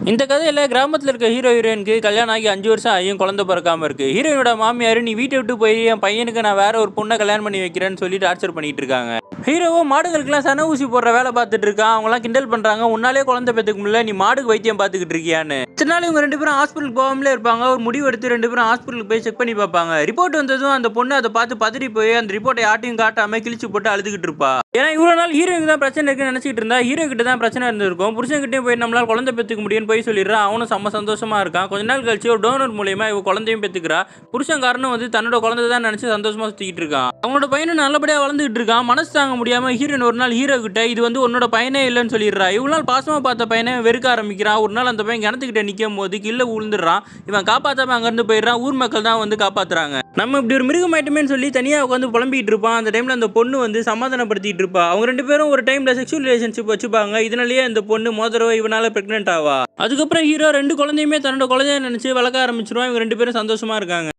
இந்த கதையில கிராமத்துல இருக்க ஹீரோ ஹீரோயினுக்கு கல்யாணம் ஆகி 5 வருஷம் ஆகியும் குழந்தை பிறக்காம இருக்கு. ஹீரோயினோட மாமியார் நீ வீட்டை விட்டு போய் என் பையனுக்கு நான் வேற ஒரு பொண்ணை கல்யாணம் பண்ணி வைக்கிறேன்னு சொல்லி டார்ச்சர் பண்ணிட்டு இருக்காங்க. ஹீரோவும் மாடுகளுக்குலாம் சன ஊசி போடுற வேலை பார்த்துட்டு இருக்கான். அவங்கலாம் கிண்டல் பண்றாங்க, உன்னாலே குழந்தை பெற்றுக்க முடியல, நீ மாடுக்கு வைத்தியம் பார்த்துக்கிட்டு இருக்கியான்னு. இத்தனை நாள் இவங்க 2 பேரும் ஹாஸ்பிட்டலுக்கு போகாமலே இருப்பாங்க. ஒரு முடிவு எடுத்து 2 பேரும் ஹாஸ்பிட்டலுக்கு போய் செக் பண்ணி பார்ப்பாங்க. ரிப்போர்ட் வந்ததும் அந்த பொண்ணு அதை பார்த்து பதறி போய் அந்த ரிப்போர்ட்டை யார்ட்டையும் காட்டாம கிழிச்சு போட்டு அழுதுகிட்டு இருப்பா. ஏன்னா இவ்வளவு நாள் ஹீரோக்கு தான் பிரச்சனை இருக்குன்னு நினைச்சிட்டு இருந்தா ஹீரோ கிட்ட தான் பிரச்சனை இருந்திருக்கும். புருஷன் கிட்டே போய் நம்மளால குழந்தை பெற்றுக்க முடியும்னு போய் சொல்லிடுறான். அவனும் செம்ம சந்தோஷமா இருக்கான். கொஞ்ச நாள் கழிச்சு ஒரு டோனர் மூலியமா இவ குழந்தையும் பெற்றுக்கிறா. புருஷன் காரணம் வந்து தன்னோட குழந்தை தான் நினைச்சு சந்தோஷமா சுத்திக்கிட்டு இருக்கான். அவனோட பையனும் நல்லபடியா வளர்ந்துகிட்டு இருக்கான். மனசு தாங்க முடியாம ஹீரோயின் ஒரு நாள் ஹீரோ கிட்ட இது வந்து உன்னோட பையனே இல்லைன்னு சொல்லிடுறா. இவ்வளவு நாள் பாசமா பார்த்த பையனை வெறுக்க ஆரம்பிக்கிறான். ஒரு நாள் அந்த பையன் கிணத்துக்கிட்ட நிற்கும் போது கீழே விழுந்துடுறான். இவன் காப்பாற்றாம அங்கிருந்து போயிடுறான். ஊர் மக்கள் தான் வந்து காப்பாத்துறாங்க. நம்ம இப்படி ஒரு மிருகமாயிட்டுமேன்னு சொல்லி தனியாக உட்காந்து புலம்பிட்டு இருப்பான். அந்த டைம்ல அந்த பொண்ணு வந்து சமாதானப்படுத்திட்டு இருப்பா. அவங்க 2 பேரும் ஒரு டைம்ல செக்ஷுவல் ரிலேஷன்ஷிப் வச்சுப்பாங்க. இதனாலேயே அந்த பொண்ணு மோதரவ இவனால பிரெக்னென்ட் ஆவா. அதுக்கப்புறம் ஹீரோ 2 குழந்தையுமே தன்னோட குழந்தைய நினைச்சு வளர்க்க ஆரம்பிச்சிருவான். இவங்க 2 பேரும் சந்தோஷமா இருக்காங்க.